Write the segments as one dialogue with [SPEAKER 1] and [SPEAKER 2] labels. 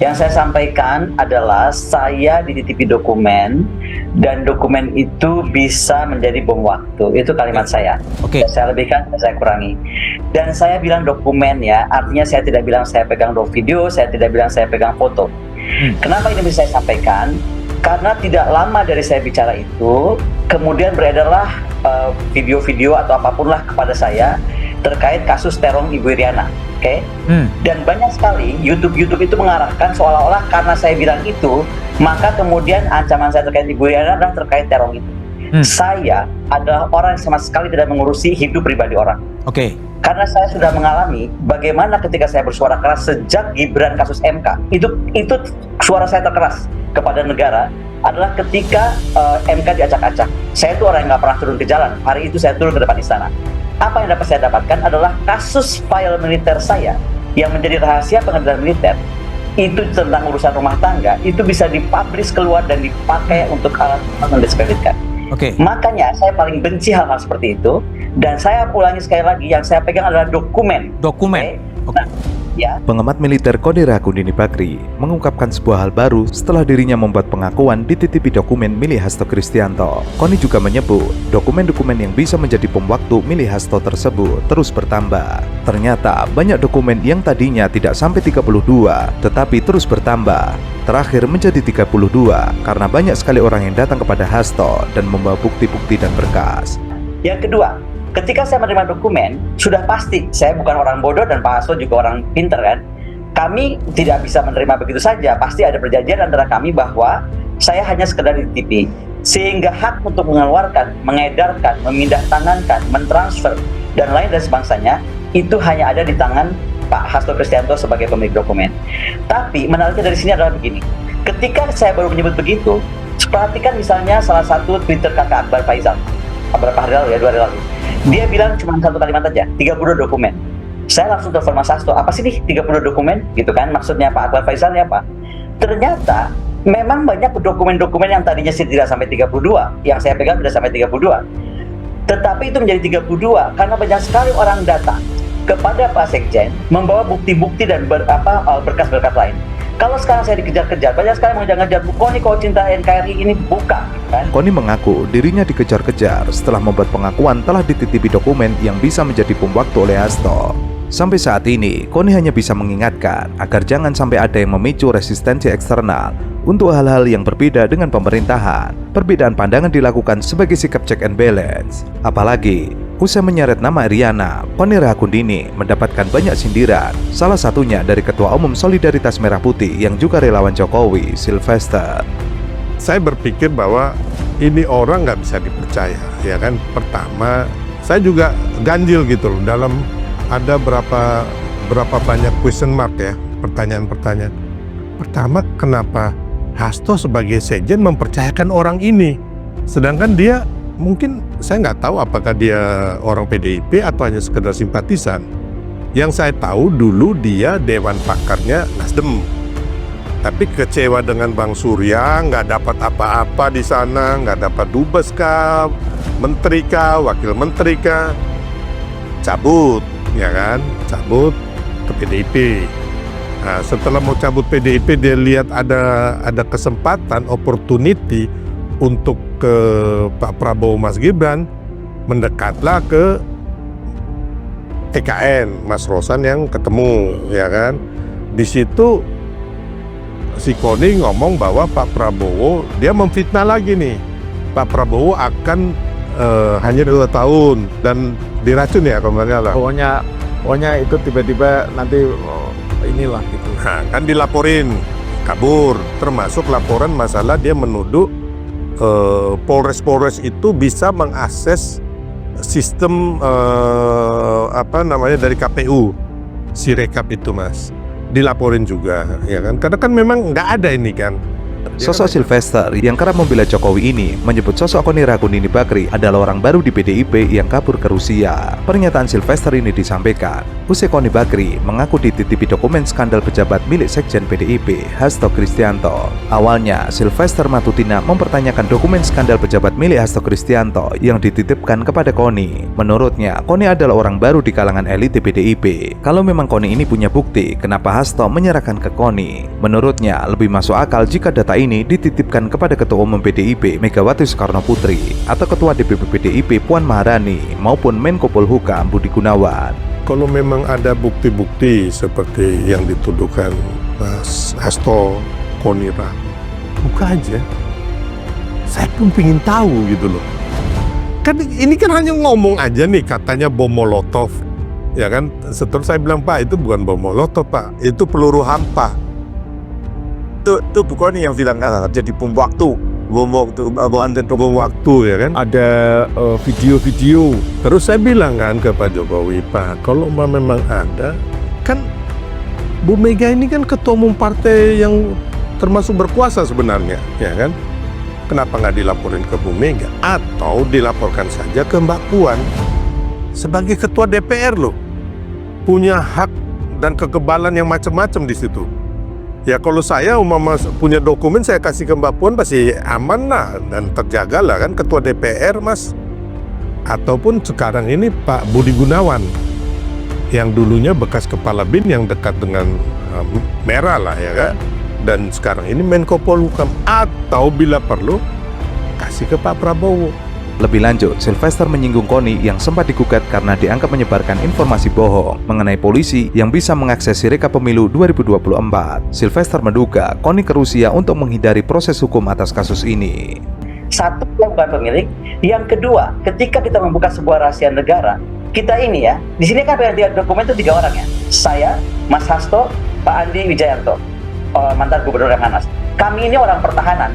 [SPEAKER 1] Yang saya sampaikan adalah saya dititipi dokumen dan dokumen itu bisa menjadi bom waktu. Itu kalimat saya.
[SPEAKER 2] Oke.
[SPEAKER 1] Saya lebihkan, saya kurangi. Dan saya bilang dokumen ya, artinya saya tidak bilang saya pegang video, saya tidak bilang saya pegang foto. Kenapa ini bisa saya sampaikan? Karena tidak lama dari saya bicara itu, kemudian beredarlah video-video atau apapun lah kepada saya terkait kasus terong Ibu Iriana. Oke? Dan banyak sekali YouTube itu mengarahkan seolah-olah karena saya bilang itu, maka kemudian ancaman saya terkait Ibu Iriana adalah terkait terong itu. Saya adalah orang yang sama sekali tidak mengurusi hidup pribadi orang.
[SPEAKER 2] Oke.
[SPEAKER 1] Karena saya sudah mengalami bagaimana ketika saya bersuara keras sejak Gibran kasus MK, itu suara saya terkeras kepada negara adalah ketika MK diacak-acak. Saya itu orang yang nggak pernah turun ke jalan. Hari itu saya turun ke depan istana. Apa yang dapat saya dapatkan adalah kasus file militer saya yang menjadi rahasia pengadilan militer. Itu tentang urusan rumah tangga, itu bisa dipublish keluar dan dipakai untuk alat mendiskreditkan.
[SPEAKER 2] Oke.
[SPEAKER 1] Makanya saya paling benci hal-hal seperti itu. Dan saya ulangi sekali lagi, yang saya pegang adalah dokumen.
[SPEAKER 2] Dokumen.
[SPEAKER 1] Oke. Nah, ya.
[SPEAKER 3] Pengamat militer Koni Rahakundini Bakri mengungkapkan sebuah hal baru setelah dirinya membuat pengakuan dititipi dokumen milik Hasto Kristianto. Koni juga menyebut dokumen-dokumen yang bisa menjadi bom waktu milik Hasto tersebut terus bertambah. Ternyata banyak dokumen yang tadinya tidak sampai 32 tetapi terus bertambah. Terakhir menjadi 32 karena banyak sekali orang yang datang kepada Hasto dan membawa bukti-bukti dan berkas.
[SPEAKER 1] Yang kedua, ketika saya menerima dokumen, sudah pasti saya bukan orang bodoh dan Pak Hasto juga orang pinter kan. Kami tidak bisa menerima begitu saja. Pasti ada perjanjian antara kami bahwa saya hanya sekedar dititipi. Sehingga hak untuk mengeluarkan, mengedarkan, memindah tangankan, mentransfer, dan lain dan sebangsanya, itu hanya ada di tangan Pak Hasto Kristianto sebagai pemilik dokumen. Tapi menariknya dari sini adalah begini. Ketika saya baru menyebut begitu, perhatikan misalnya salah satu Twitter kakak Akbar Faisal. Beberapa hari lalu ya, 2 hari lalu. Dia bilang cuma satu kalimat aja, 32 dokumen. Saya langsung telepon Mas Hasto, apa sih nih 32 dokumen? Gitu kan, maksudnya Pak Akbar Faisal ini apa? Ternyata memang banyak dokumen-dokumen yang tadinya tidak sampai 32, yang saya pegang tidak sampai 32. Tetapi itu menjadi 32 karena banyak sekali orang datang kepada Pak Sekjen membawa bukti-bukti dan berkas-berkas lain. Kalau sekarang saya dikejar-kejar, banyak sekali mengejar-ngejar, Bu Koni kalau cinta NKRI ini buka, kan?
[SPEAKER 3] Koni mengaku dirinya dikejar-kejar setelah membuat pengakuan telah dititipi dokumen yang bisa menjadi bom waktu oleh Hasto. Sampai saat ini, Koni hanya bisa mengingatkan agar jangan sampai ada yang memicu resistensi eksternal untuk hal-hal yang berbeda dengan pemerintahan. Perbedaan pandangan dilakukan sebagai sikap check and balance. Apalagi, usai menyeret nama Iriana, Koni Rahakundini mendapatkan banyak sindiran, salah satunya dari Ketua Umum Solidaritas Merah Putih yang juga relawan Jokowi, Sylvester.
[SPEAKER 4] Saya berpikir bahwa ini orang nggak bisa dipercaya, ya kan. Pertama, saya juga ganjil gitu loh, dalam ada berapa banyak question mark ya, pertanyaan-pertanyaan. Pertama, kenapa Hasto sebagai sekjen mempercayakan orang ini, sedangkan dia mungkin saya nggak tahu apakah dia orang PDIP atau hanya sekedar simpatisan. Yang saya tahu dulu dia dewan pakarnya Nasdem, tapi kecewa dengan Bang Surya, nggak dapat apa-apa di sana, nggak dapat dubes kah, menteri kah, wakil menteri kah, cabut, ya kan, cabut ke PDIP. Nah, setelah mau cabut PDIP, dia lihat ada kesempatan, opportunity untuk ke Pak Prabowo, Mas Gibran, mendekatlah ke TKN, Mas Rosan yang ketemu, ya kan. Di situ si Koni ngomong bahwa Pak Prabowo, dia memfitnah lagi nih, Pak Prabowo akan hanya 2 tahun dan diracun ya kemarin lah.
[SPEAKER 5] Pokoknya itu tiba-tiba nanti inilah gitu.
[SPEAKER 4] Nah, kan dilaporin kabur, termasuk laporan masalah dia menuduh Polres itu bisa mengakses sistem dari KPU, Sirekap itu Mas, dilaporin juga, ya kan? Karena kan memang nggak ada ini kan.
[SPEAKER 3] Sosok Sylvester yang kerap membela Jokowi ini menyebut sosok Koni Ragunini Bakri adalah orang baru di PDIP yang kabur ke Rusia. Pernyataan Sylvester ini disampaikan usai Koni Bakri mengaku dititipi dokumen skandal pejabat milik Sekjen PDIP, Hasto Kristianto. Awalnya, Sylvester Matutina mempertanyakan dokumen skandal pejabat milik Hasto Kristianto yang dititipkan kepada Koni. Menurutnya, Koni adalah orang baru di kalangan elit PDIP. Kalau memang Koni ini punya bukti, kenapa Hasto menyerahkan ke Koni? Menurutnya, lebih masuk akal jika data ini dititipkan kepada Ketua Umum PDIP Megawati Soekarno Putri atau Ketua DPP PDIP Puan Maharani maupun Menko Polhukam Budi Gunawan.
[SPEAKER 4] Kalau memang ada bukti-bukti seperti yang dituduhkan Mas Hasto, Konira, buka aja. Saya pun pengen tahu gitu loh. Kan ini kan hanya ngomong aja nih, katanya bom molotov. Ya kan, setelah saya bilang, Pak, itu bukan bom molotov, Pak. Itu peluru hampa.
[SPEAKER 5] Itu bukan yang bilang jadi bom waktu, bom waktu
[SPEAKER 4] ya kan. Ada video-video. Terus saya bilang kan ke Pak Jokowi, Pak, kalau memang ada, kan Bu Mega ini kan ketua umum partai yang termasuk berkuasa sebenarnya, ya kan. Kenapa nggak dilaporin ke Bu Mega atau dilaporkan saja ke Mbak Puan sebagai ketua DPR loh, punya hak dan kekebalan yang macam-macam di situ. Ya kalau saya umpama punya dokumen saya kasih ke Mbak Puan pasti aman lah dan terjaga lah kan, ketua DPR Mas. Ataupun sekarang ini Pak Budi Gunawan yang dulunya bekas kepala BIN yang dekat dengan Merah lah ya kan. Dan sekarang ini Menko Polhukam, atau bila perlu kasih ke Pak Prabowo.
[SPEAKER 3] Lebih lanjut, Sylvester menyinggung Koni yang sempat digugat karena dianggap menyebarkan informasi bohong mengenai polisi yang bisa mengakses Sirekap Pemilu 2024. Sylvester menduga Koni ke Rusia untuk menghindari proses hukum atas kasus ini.
[SPEAKER 1] Satu, bukan pemilik. Yang kedua, ketika kita membuka sebuah rahasia negara, kita ini ya, di sini kan ada dokumen itu 3 orang ya. Saya, Mas Hasto, Pak Andi Wijayanto, mantan Gubernur Lemhanas. Kami ini orang pertahanan.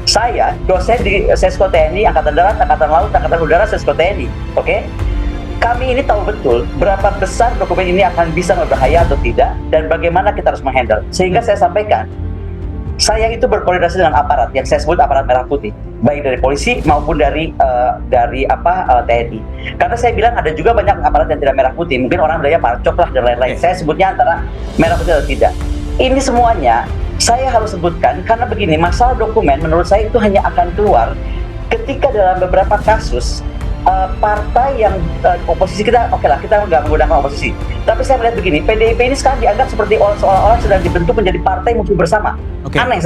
[SPEAKER 1] Saya dosen di Sesko TNI, Angkatan Darat, Angkatan Laut, Angkatan Udara, Sesko TNI. Oke? Kami ini tahu betul berapa besar dokumen ini akan bisa berbahaya atau tidak, dan bagaimana kita harus menghandle. Sehingga saya sampaikan, saya itu berkoordinasi dengan aparat yang saya sebut aparat merah putih, baik dari polisi maupun dari TNI. Karena saya bilang ada juga banyak aparat yang tidak merah putih, mungkin orang bilangnya parcok lah dan lain-lain. Saya sebutnya antara merah putih atau tidak. Ini semuanya saya harus sebutkan karena begini, masalah dokumen menurut saya itu hanya akan keluar ketika dalam beberapa kasus partai yang oposisi kita, oke lah kita nggak menggunakan oposisi, tapi saya melihat begini, PDIP ini sekarang dianggap seperti seolah-olah sedang dibentuk menjadi partai musuh bersama. Aneh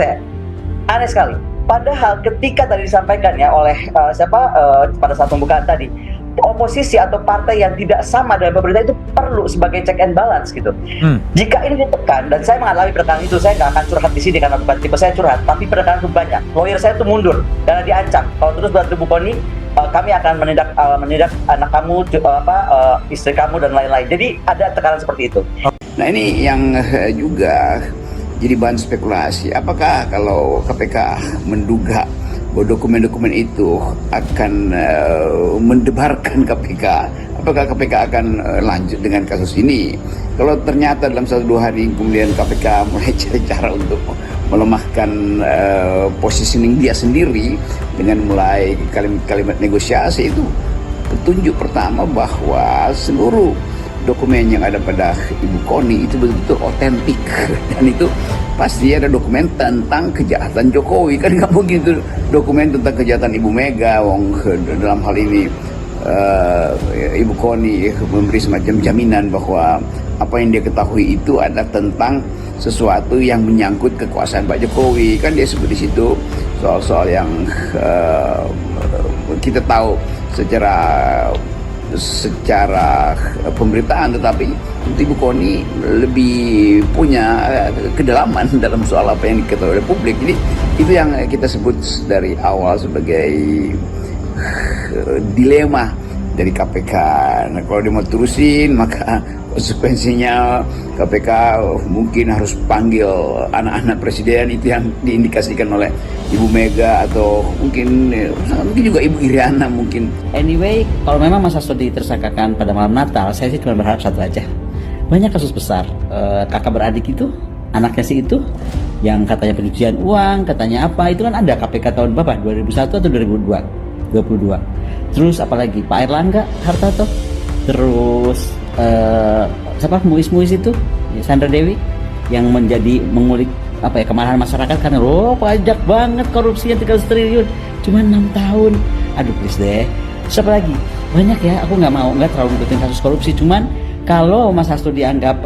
[SPEAKER 1] sekali. Padahal ketika tadi disampaikan ya oleh pada saat pembukaan tadi, oposisi atau partai yang tidak sama dengan pemerintah itu perlu sebagai check and balance gitu. Jika ini ditekan, dan saya mengalami penekanan itu, saya nggak akan curhat di sini karena bukan tipe saya curhat, tapi penekanan itu banyak. Lawyer saya itu mundur karena diancam. Kalau terus bantu Bu Koni, kami akan menindak anak kamu, istri kamu dan lain-lain. Jadi ada tekanan seperti itu.
[SPEAKER 2] Nah ini yang juga jadi bahan spekulasi. Apakah kalau KPK menduga bahwa dokumen-dokumen itu akan mendebarkan KPK, apakah KPK akan lanjut dengan kasus ini? Kalau ternyata dalam 1-2 hari kemudian KPK mulai cari cara untuk melemahkan positioning dia sendiri dengan mulai kalimat negosiasi, itu petunjuk pertama bahwa seluruh dokumen yang ada pada Ibu Koni itu betul-betul otentik, dan itu pasti ada dokumen tentang kejahatan Jokowi. Kan nggak mungkin itu dokumen tentang kejahatan Ibu Mega. Dalam hal ini Ibu Koni memberi semacam jaminan bahwa apa yang dia ketahui itu adalah tentang sesuatu yang menyangkut kekuasaan Pak Jokowi. Kan dia sebut di situ soal-soal yang kita tahu secara pemberitaan, tetapi Ibu Koni lebih punya kedalaman dalam soal apa yang diketahui oleh publik. Jadi itu yang kita sebut dari awal sebagai dilema dari KPK. Nah, kalau dia mau terusin, maka konsekuensinya KPK mungkin harus panggil anak-anak presiden, itu yang diindikasikan oleh Ibu Mega, atau mungkin juga Ibu Iriana mungkin.
[SPEAKER 6] Anyway, kalau memang Mas Hasto ditersangkakan pada malam Natal, saya sih cuma berharap satu aja. Banyak kasus besar kakak beradik itu anaknya sih itu yang katanya pencucian uang, katanya apa, itu kan ada KPK tahun berapa? 2001 atau 2022. Terus apalagi Pak Airlangga Hartarto, terus siapa Muis itu Sandra Dewi yang mengulik apa ya, kemarahan masyarakat karena pajak banget korupsinya 300 triliun cuma 6 tahun. Aduh please deh. Siapa lagi? Banyak ya, aku nggak terlalu ngikutin kasus korupsi. Cuman kalau Mas Hasto dianggap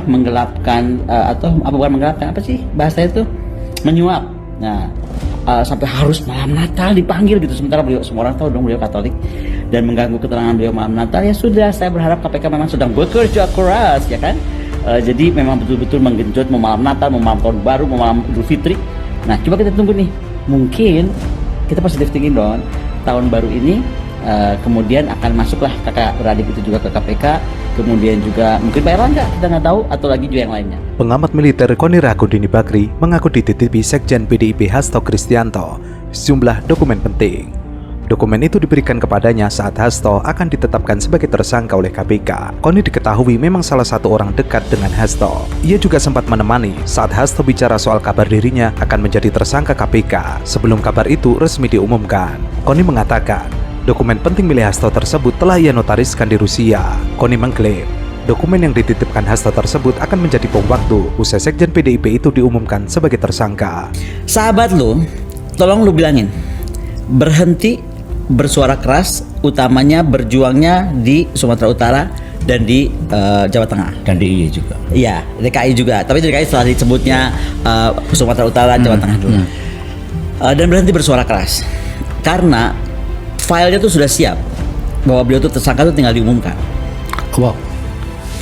[SPEAKER 6] menggelapkan atau bukan menggelapkan, apa sih bahasanya itu, menyuap. Nah, sampai harus malam Natal dipanggil gitu, sementara beliau, semua orang tahu dong beliau Katolik, dan mengganggu keterangan beliau malam Natal. Ya sudah, saya berharap KPK memang sedang bekerja keras, ya kan. Jadi memang betul-betul menggenjot mau malam Natal, mau malam Tahun Baru, mau malam Idul Fitri. Nah, coba kita tunggu nih. Mungkin kita positive thinking dong. Tahun baru ini kemudian akan masuklah kakak beradik itu juga ke KPK. Kemudian juga mungkin Pak Erlangga, kita nggak tahu, atau lagi juga yang lainnya.
[SPEAKER 3] Pengamat militer Koni Rahakundini Bakri mengaku dititipi Sekjen PDIP Hasto Kristianto sejumlah dokumen penting. Dokumen itu diberikan kepadanya saat Hasto akan ditetapkan sebagai tersangka oleh KPK. Koni diketahui memang salah satu orang dekat dengan Hasto. Ia juga sempat menemani saat Hasto bicara soal kabar dirinya akan menjadi tersangka KPK sebelum kabar itu resmi diumumkan. Koni mengatakan, dokumen penting milik Hasto tersebut telah ia notariskan di Rusia. Koni mengklaim, dokumen yang dititipkan Hasto tersebut akan menjadi bom waktu usai Sekjen PDIP itu diumumkan sebagai tersangka.
[SPEAKER 6] Sahabat lu, tolong lu bilangin, berhenti bersuara keras, utamanya berjuangnya di Sumatera Utara dan di Jawa Tengah.
[SPEAKER 7] Dan DIY juga.
[SPEAKER 6] Iya, DKI juga. Tapi DKI setelah disebutnya Sumatera Utara, Jawa Tengah dulu. Dan berhenti bersuara keras. Karena filenya tuh sudah siap bahwa beliau tuh tersangka tuh tinggal diumumkan.
[SPEAKER 7] Wow.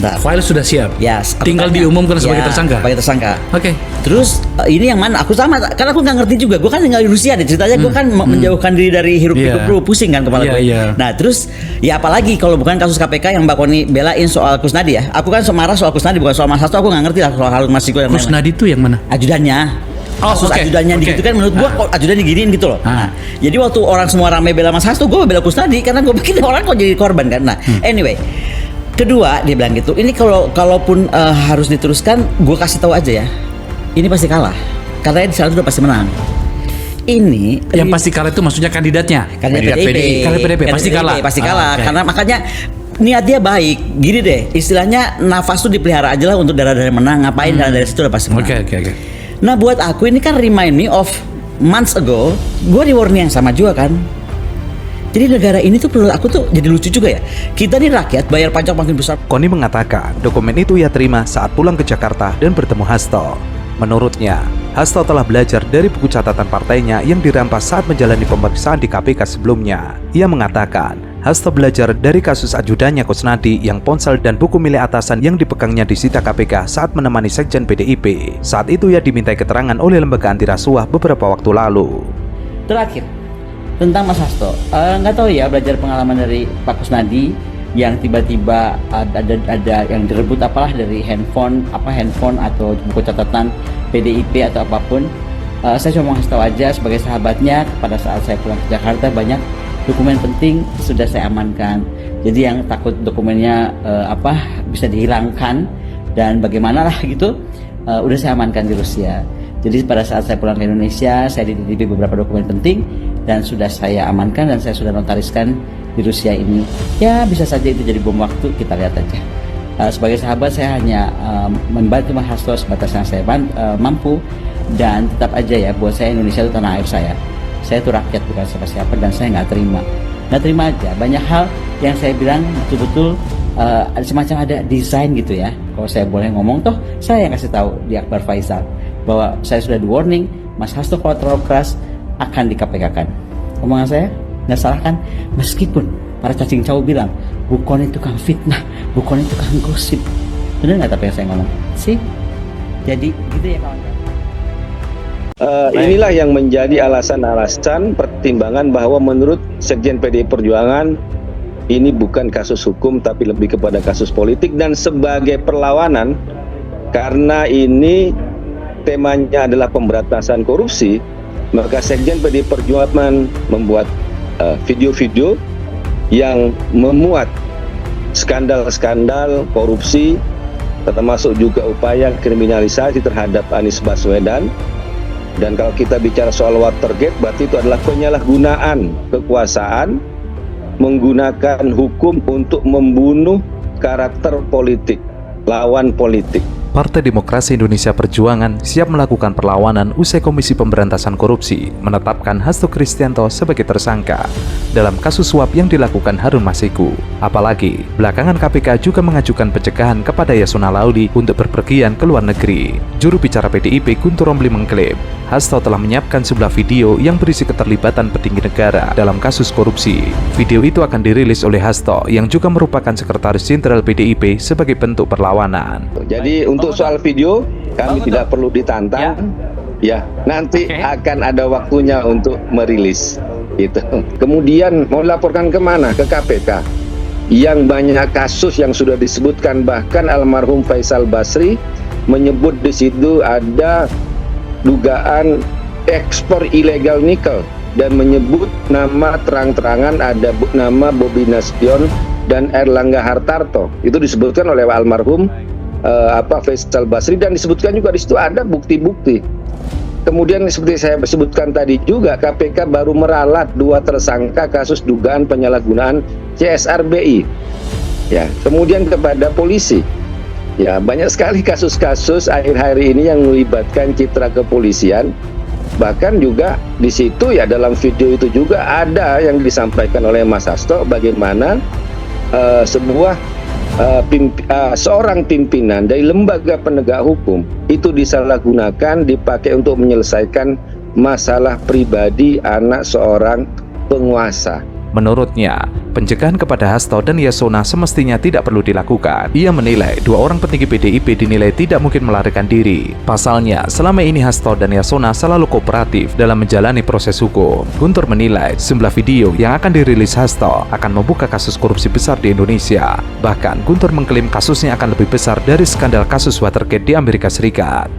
[SPEAKER 6] Nah,
[SPEAKER 7] File sudah siap.
[SPEAKER 6] ya,
[SPEAKER 7] Tinggal diumumkan sebagai tersangka.
[SPEAKER 6] Sebagai tersangka.
[SPEAKER 7] Oke.
[SPEAKER 6] Terus ini yang mana? Aku sama, karena aku nggak ngerti juga. Gue kan tinggal di Rusia deh ceritanya. Gue kan menjauhkan diri dari hiruk-pikuk dulu, pusing kan kepala gue. Nah terus ya apalagi kalau bukan kasus KPK yang Mbak Koni belain soal Kusnadi ya. Aku kan marah soal Kusnadi, bukan soal Mas Hasto. Aku nggak ngerti lah soal Harun Masiku dan lain-lain.
[SPEAKER 7] Kusnadi itu yang mana?
[SPEAKER 6] Ajudannya. Kasus ajudannya gitu kan menurut gua kok ajudan diginiin gitu loh. Nah, jadi waktu orang semua rame bela Mas Hasto, gua bela Kusnadi karena gua pikir orang kok jadi korban kan. Nah, anyway. Kedua, dia bilang gitu. Ini kalaupun harus diteruskan, gua kasih tahu aja ya. Ini pasti kalah. Karena di sana udah pasti menang. Ini
[SPEAKER 7] yang pasti kalah itu maksudnya kandidatnya.
[SPEAKER 6] Kandidat PDIP.
[SPEAKER 7] Kandidat PDIP pasti kalah.
[SPEAKER 6] Karena makanya niat dia baik. Gini deh, istilahnya nafas tuh dipelihara aja lah untuk darah-darah menang. Ngapain darah dari situ udah pasti menang.
[SPEAKER 7] Oke.
[SPEAKER 6] Nah buat aku ini kan remind me of months ago, gue di warning yang sama juga kan. Jadi negara ini tuh menurut aku tuh jadi lucu juga ya. Kita nih rakyat bayar pajak makin besar.
[SPEAKER 3] Koni mengatakan dokumen itu ia terima saat pulang ke Jakarta dan bertemu Hasto. Menurutnya, Hasto telah belajar dari buku catatan partainya yang dirampas saat menjalani pemeriksaan di KPK sebelumnya. Ia mengatakan, Hasto belajar dari kasus ajudannya Kusnadi yang ponsel dan buku milik atasan yang dipegangnya disita KPK saat menemani Sekjen PDIP. Saat itu ia dimintai keterangan oleh lembaga anti rasuah beberapa waktu lalu.
[SPEAKER 6] Terakhir, tentang Mas Hasto, nggak tahu ya belajar pengalaman dari Pak Kusnadi yang tiba-tiba ada yang direbut apalah dari handphone atau buku catatan PDIP atau apapun. Saya cuma ngasih tahu aja sebagai sahabatnya, pada saat saya pulang ke Jakarta banyak dokumen penting sudah saya amankan. Jadi yang takut dokumennya bisa dihilangkan dan bagaimana lah gitu, udah saya amankan di Rusia. Jadi pada saat saya pulang ke Indonesia, saya dititipi beberapa dokumen penting dan sudah saya amankan dan saya sudah notariskan di Rusia ini. Ya bisa saja itu jadi bom waktu, kita lihat aja. Sebagai sahabat saya hanya membantu Mas Hasto sebatas yang saya mampu, dan tetap aja ya buat saya Indonesia itu tanah air saya. Saya itu rakyat bukan siapa-siapa dan saya nggak terima aja. Banyak hal yang saya bilang betul-betul semacam ada desain gitu ya. Kalau saya boleh ngomong toh, saya yang kasih tahu di Akbar Faisal bahwa saya sudah di warning, Mas Hasto kalau terlalu keras akan di KPK-kan. Omongan saya nggak salah kan? Meskipun para cacing cau bilang Bukon itu tukang fitnah, Bukon itu tukang gosip. Benar nggak tapi yang saya ngomong? Sih. Jadi gitu ya kawan-kawan.
[SPEAKER 8] Inilah yang menjadi alasan-alasan pertimbangan bahwa menurut Sekjen PDI Perjuangan ini bukan kasus hukum tapi lebih kepada kasus politik, dan sebagai perlawanan karena ini temanya adalah pemberantasan korupsi, maka Sekjen PDI Perjuangan membuat video-video yang memuat skandal-skandal korupsi termasuk juga upaya kriminalisasi terhadap Anies Baswedan. Dan kalau kita bicara soal Watergate, berarti itu adalah penyalahgunaan kekuasaan, menggunakan hukum untuk membunuh karakter politik, lawan politik.
[SPEAKER 3] Partai Demokrasi Indonesia Perjuangan siap melakukan perlawanan usai Komisi Pemberantasan Korupsi menetapkan Hasto Kristianto sebagai tersangka dalam kasus suap yang dilakukan Harun Masiku. Apalagi, belakangan KPK juga mengajukan pencegahan kepada Yasona Lauli untuk berpergian ke luar negeri. Juru bicara PDIP Guntur Romli mengklaim, Hasto telah menyiapkan sebuah video yang berisi keterlibatan petinggi negara dalam kasus korupsi. Video itu akan dirilis oleh Hasto yang juga merupakan Sekretaris Jenderal PDIP sebagai bentuk perlawanan.
[SPEAKER 8] Jadi untuk soal video kami tidak perlu ditantang, ya nanti akan ada waktunya untuk merilis. Gitu. Kemudian mau laporkan kemana? Ke KPK. Yang banyak kasus yang sudah disebutkan, bahkan almarhum Faisal Basri menyebut di situ ada dugaan ekspor ilegal nikel dan menyebut nama terang-terangan ada nama Bobi Nasution dan Erlangga Hartarto. Itu disebutkan oleh almarhum Faisal Basri dan disebutkan juga di situ ada bukti-bukti. Kemudian seperti saya sebutkan tadi juga, KPK baru meralat 2 tersangka kasus dugaan penyalahgunaan CSR-BI. Ya, kemudian kepada polisi. Ya, banyak sekali kasus-kasus akhir-akhir ini yang melibatkan citra kepolisian. Bahkan juga di situ ya dalam video itu juga ada yang disampaikan oleh Mas Hasto bagaimana seorang pimpinan dari lembaga penegak hukum itu disalahgunakan, dipakai untuk menyelesaikan masalah pribadi anak seorang penguasa.
[SPEAKER 3] Menurutnya, pencegahan kepada Hasto dan Yasona semestinya tidak perlu dilakukan. Ia menilai 2 orang petinggi PDIP dinilai tidak mungkin melarikan diri. Pasalnya, selama ini Hasto dan Yasona selalu kooperatif dalam menjalani proses hukum. Guntur menilai sejumlah video yang akan dirilis Hasto akan membuka kasus korupsi besar di Indonesia. Bahkan, Guntur mengklaim kasusnya akan lebih besar dari skandal kasus Watergate di Amerika Serikat.